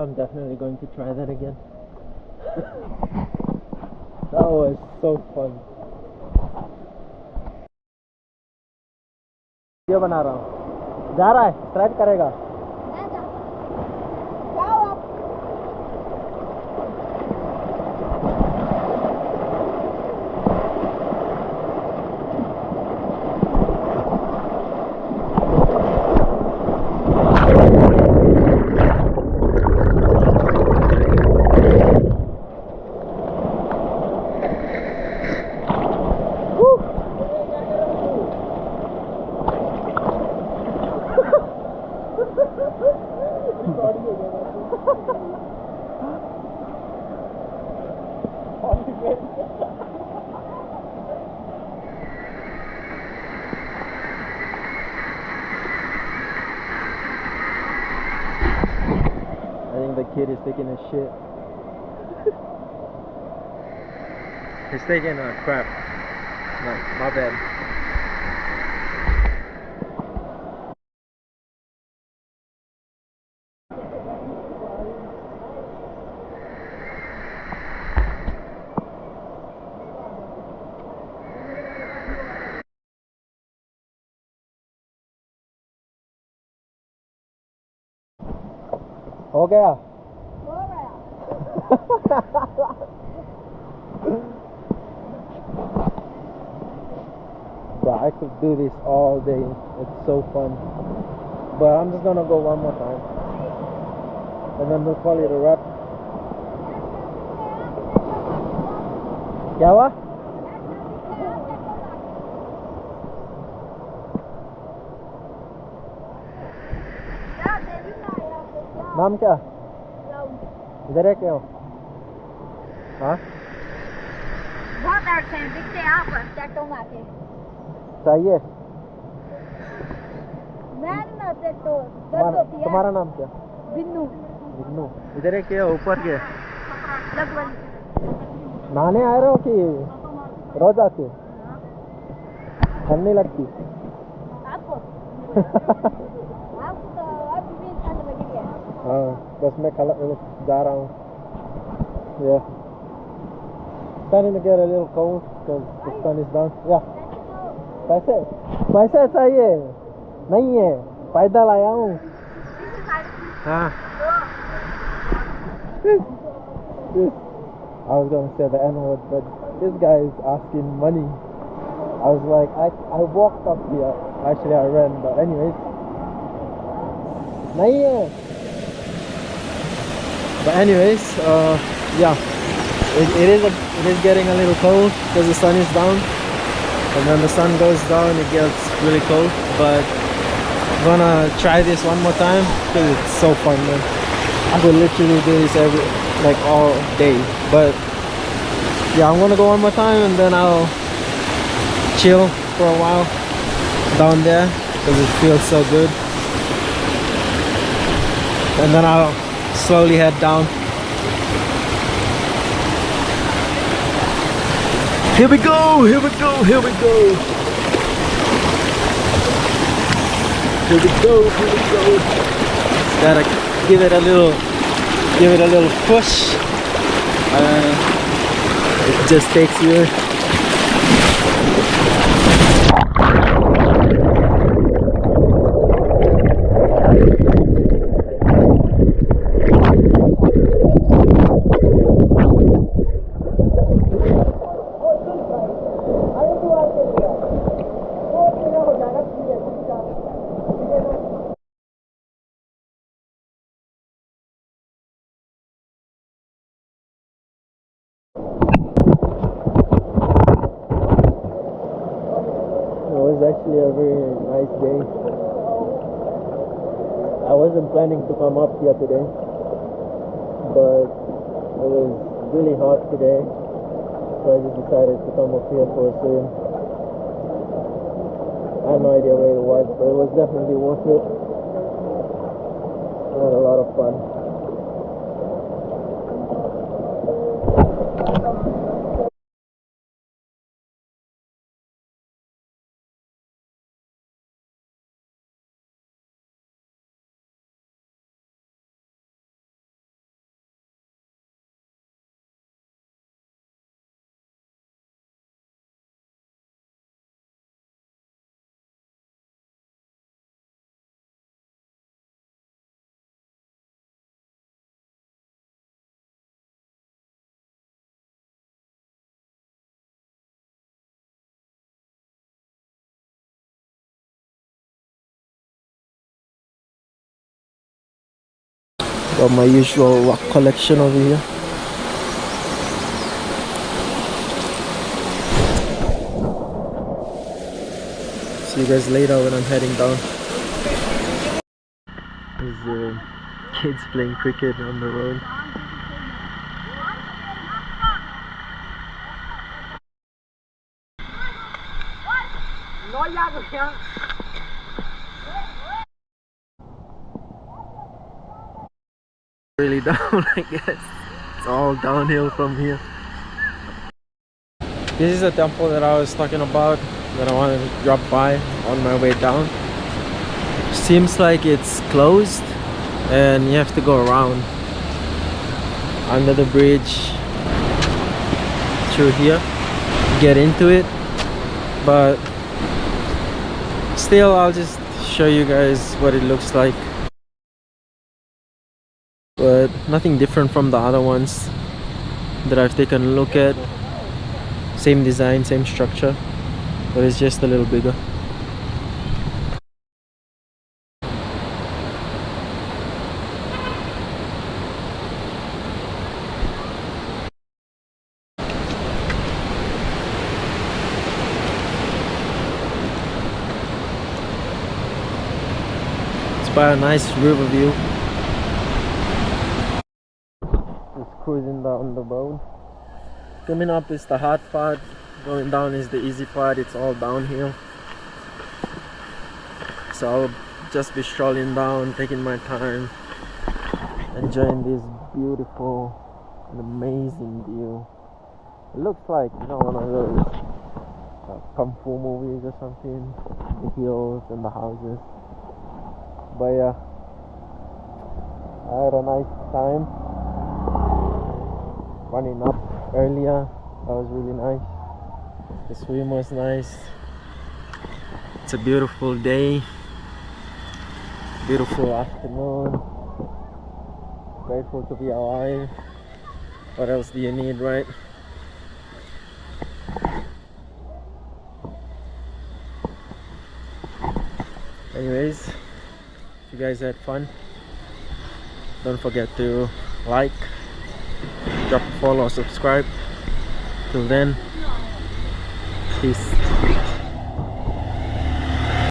I'm definitely going to try that again. That was so fun. Video बना रहा हूँ. जा रहा है, स्ट्राइक करेगा. I think the kid is taking a shit. He's taking a crap. No, my bad. हो गया? हो गया. But I could do this all day. It's so fun. But I'm just gonna go one more time, and then we'll call it a wrap. क्या हुआ? नाम क्या? इधर है क्या? हाँ? बहुत अर्थ हैं, दिखते हैं आप टैटो मारके. चाहिए? मैं ना टैटो दर्द होती है. तुम्हारा नाम क्या? बिन्नू. बिन्नू. इधर है क्या? ऊपर के? लगभग. नहाने आ रहे हो कि रोज आते हो? ठंड नहीं लगती? आपको आपको तो अभी भी ठंड लग रही है. हाँ, बस मैं जा रहा हूँ. Yeah. Starting to get a little cold because the sun is down. Yeah. पैसे चाहिए? नहीं है, पैदल आया हूँ. हाँ. I was gonna say the N-word, but this guy is asking money. I was like, I walked up here. Actually, I ran, but anyways. नहीं है. But anyways, yeah, it is getting a little cold because the sun is down, and when the sun goes down, it gets really cold. But I'm gonna try this one more time because it's so fun, man. I could literally do this all day. But yeah, I'm gonna go one more time, and then I'll chill for a while down there because it feels so good, and then I'll slowly head down. Here we go, here we go, here we go. Here we go, here we go. Gotta give it a little push. It just takes you. Actually a very nice day. I wasn't planning to come up here today, but it was really hot today, so I just decided to come up here for a swim. I had no idea where it was, but it was definitely worth it. I had a lot of fun. Got my usual rock collection over here. See you guys later when I'm heading down. There's kids playing cricket on the road. Really down, I guess. It's all downhill from here. This is the temple that I was talking about, that I wanted to drop by on my way down. Seems like it's closed and you have to go around under the bridge through here to get into it, but still I'll just show you guys what it looks like. But nothing different from the other ones that I've taken a look at. Same design, same structure, but it's just a little bigger. It's by a nice river view. Just cruising down the road. Coming up is the hard part, going down is the easy part. It's all downhill, so I'll just be strolling down, taking my time, enjoying this beautiful and amazing view. It looks like, you know, one of those kung fu movies or something, the hills and the houses. But yeah, I had a nice time running up earlier. That was really nice. The swim was nice. It's a beautiful day, beautiful afternoon. Grateful to be alive. What else do you need, right? Anyways, if you guys had fun, don't forget to like, drop a follow or subscribe. Till then, peace.